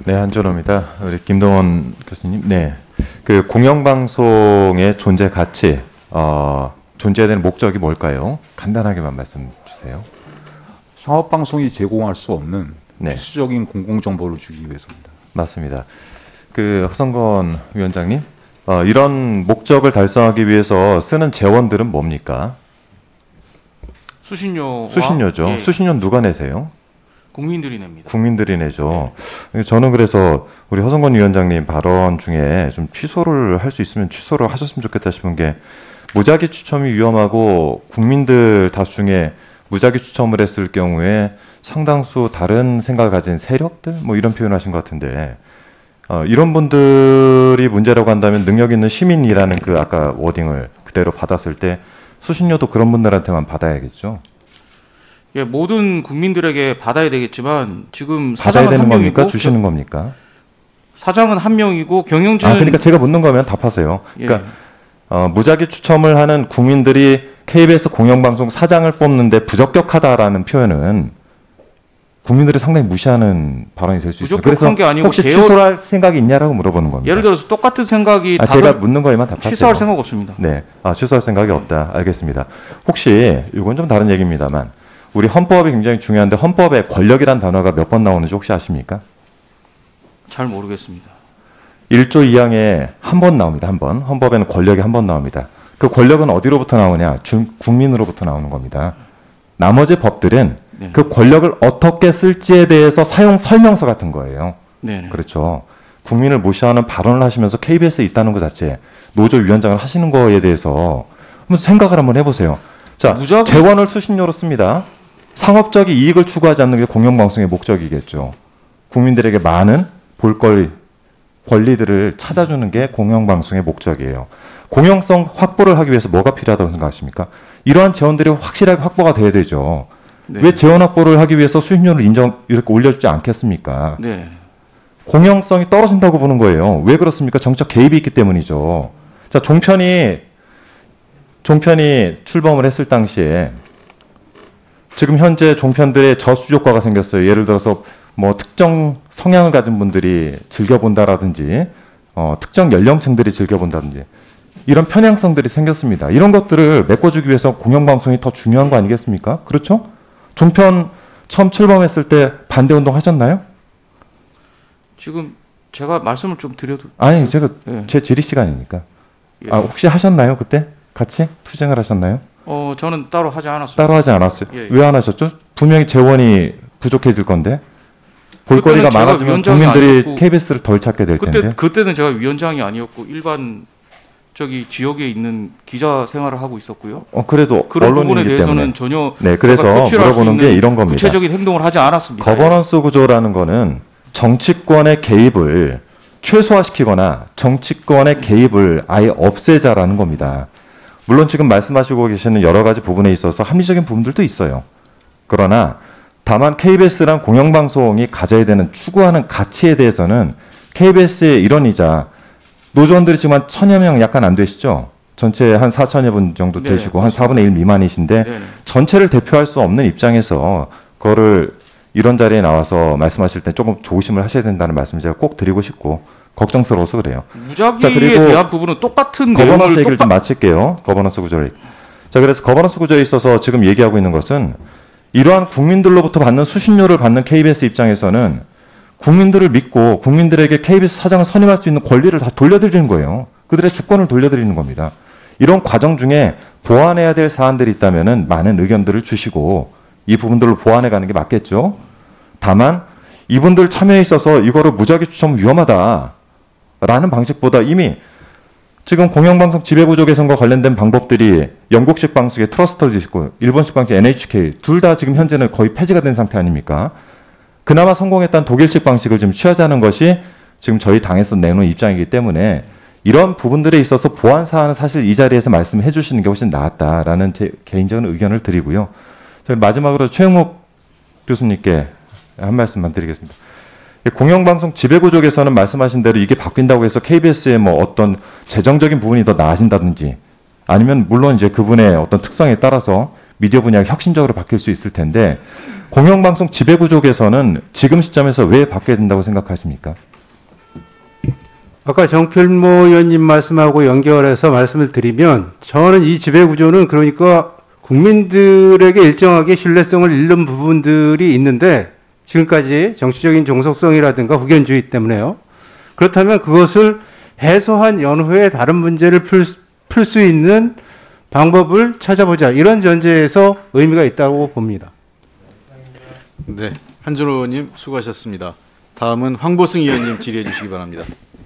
네, 한준호입니다. 우리 김동원 교수님. 네, 그 공영방송의 존재 가치, 존재해야 되는 목적이 뭘까요? 간단하게만 말씀 주세요. 상업방송이 제공할 수 없는 네. 필수적인 공공정보를 주기 위해서입니다. 맞습니다. 그 허성건 위원장님, 이런 목적을 달성하기 위해서 쓰는 재원들은 뭡니까? 수신료죠. 예. 수신료는 누가 내세요? 국민들이 냅니다. 국민들이 내죠. 저는 그래서 우리 허성건 위원장님 발언 중에 좀 취소를 할 수 있으면 취소를 하셨으면 좋겠다 싶은 게, 무작위 추첨이 위험하고 국민들 다수 중에 무작위 추첨을 했을 경우에 상당수 다른 생각을 가진 세력들 뭐 이런 표현을 하신 것 같은데, 이런 분들이 문제라고 한다면 능력 있는 시민이라는 그 아까 워딩을 그대로 받았을 때 수신료도 그런 분들한테만 받아야겠죠. 예, 모든 국민들에게 받아야 되겠지만 지금 받아야 사장은 되는 한 겁니까? 명이고 주시는 겁니까? 사장은 한 명이고 경영진은 그러니까 제가 묻는 거면 답하세요. 그러니까 예. 무작위 추첨을 하는 국민들이 KBS 공영방송 사장을 뽑는데 부적격하다라는 표현은 국민들이 상당히 무시하는 발언이 될 수 있습니다. 그래서 부적격한 게 아니고 혹시 취소할 생각이 있냐라고 물어보는 겁니다. 예를 들어서 똑같은 생각이 제가 묻는 거에만 답하세요. 취소할 생각 없습니다. 네, 취소할 생각이 없다. 알겠습니다. 혹시 이건 좀 다른 얘기입니다만, 우리 헌법이 굉장히 중요한데 헌법에 권력이란 단어가 몇 번 나오는지 혹시 아십니까? 잘 모르겠습니다. 1조 2항에 한 번 나옵니다. 한 번. 헌법에는 권력이 한 번 나옵니다. 그 권력은 어디로부터 나오냐? 국민으로부터 나오는 겁니다. 나머지 법들은 네. 그 권력을 어떻게 쓸지에 대해서 사용 설명서 같은 거예요. 네. 그렇죠. 국민을 무시하는 발언을 하시면서 KBS에 있다는 것 자체, 노조 위원장을 하시는 거에 대해서 한번 생각을 한번 해보세요. 자, 재원을 수신료로 씁니다. 상업적인 이익을 추구하지 않는 게 공영방송의 목적이겠죠. 국민들에게 많은 볼거리, 권리들을 찾아주는 게 공영방송의 목적이에요. 공영성 확보를 하기 위해서 뭐가 필요하다고 생각하십니까? 이러한 재원들이 확실하게 확보가 돼야 되죠. 네. 왜 재원 확보를 하기 위해서 수신료를 이렇게 올려주지 않겠습니까? 네. 공영성이 떨어진다고 보는 거예요. 왜 그렇습니까? 정책 개입이 있기 때문이죠. 자, 종편이 출범을 했을 당시에 지금 현재 종편들의 저수요과가 생겼어요. 예를 들어서 뭐 특정 성향을 가진 분들이 즐겨본다라든지 특정 연령층들이 즐겨본다든지 이런 편향성들이 생겼습니다. 이런 것들을 메꿔주기 위해서 공영방송이 더 중요한 거 아니겠습니까? 그렇죠? 종편 처음 출범했을 때 반대운동 하셨나요? 지금 제가 말씀을 좀 드려도 아니, 제가 예. 제 질의 시간이니까. 예. 혹시 하셨나요? 그때 같이 투쟁을 하셨나요? 저는 따로 하지 않았습니다. 따로 하지 않았어요. 예. 왜 안 하셨죠? 분명히 재원이 부족해질 건데. 볼거리가 제가 많아지면 위원장이 국민들이 아니었고, KBS를 덜 찾게 될 텐데. 그때는 제가 위원장이 아니었고 일반 지역에 있는 기자 생활을 하고 있었고요. 그래도 그런 부분에 언론인이기 대해서는 때문에. 전혀 네, 그래서 물어보는 게 이런 겁니다. 구체적인 행동을 하지 않았습니다. 거버넌스 구조라는 거는 정치권의 개입을 최소화시키거나 정치권의 개입을 아예 없애자라는 겁니다. 물론 지금 말씀하시고 계시는 여러 가지 부분에 있어서 합리적인 부분들도 있어요. 그러나 다만 KBS란 공영방송이 가져야 되는 추구하는 가치에 대해서는 KBS의 일원이자 노조원들이 지금 한 1000여 명 약간 안 되시죠? 전체 한 4000여 분 정도 네, 되시고 한 그렇습니다. 4분의 1 미만이신데 네. 전체를 대표할 수 없는 입장에서 그거를 이런 자리에 나와서 말씀하실 때 조금 조심을 하셔야 된다는 말씀을 제가 꼭 드리고 싶고 걱정스러워서 그래요. 무작위에 그리고 대한 부분은 똑같은 거버넌스 내용을 얘기를 좀 마칠게요. 거버넌스 구조를. 자, 그래서 거버넌스 구조에 있어서 지금 얘기하고 있는 것은 이러한 국민들로부터 받는 수신료를 받는 KBS 입장에서는 국민들을 믿고 국민들에게 KBS 사장을 선임할 수 있는 권리를 다 돌려드리는 거예요. 그들의 주권을 돌려드리는 겁니다. 이런 과정 중에 보완해야 될 사안들이 있다면 많은 의견들을 주시고 이 부분들을 보완해 가는 게 맞겠죠. 다만 이분들 참여에 있어서 이거를 무작위 추첨 위험하다라는 방식보다 이미 지금 공영방송 지배구조 개선과 관련된 방법들이 영국식 방식의 트러스터도 있고 일본식 방식 NHK 둘 다 지금 현재는 거의 폐지가 된 상태 아닙니까? 그나마 성공했던 독일식 방식을 좀 취하자는 것이 지금 저희 당에서 내놓은 입장이기 때문에 이런 부분들에 있어서 보완 사안은 사실 이 자리에서 말씀해 주시는 게 훨씬 낫다라는 제 개인적인 의견을 드리고요. 저희 마지막으로 최영목 교수님께 한 말씀만 드리겠습니다. 공영방송 지배구조에서는 말씀하신 대로 이게 바뀐다고 해서 KBS의 뭐 어떤 재정적인 부분이 더 나아진다든지 아니면 물론 이제 그분의 어떤 특성에 따라서 미디어 분야가 혁신적으로 바뀔 수 있을 텐데 공영방송 지배구조 개선은 지금 시점에서 왜 바뀌어야 된다고 생각하십니까? 아까 정필모 의원님 말씀하고 연결해서 말씀을 드리면 저는 이 지배구조는 그러니까 국민들에게 일정하게 신뢰성을 잃는 부분들이 있는데 지금까지 정치적인 종속성이라든가 후견주의 때문에요. 그렇다면 그것을 해소한 연후에 다른 문제를 풀 수 있는 방법을 찾아보자. 이런 전제에서 의미가 있다고 봅니다. 네, 한준호 의원님 수고하셨습니다. 다음은 황보승 의원님 질의해 주시기 바랍니다.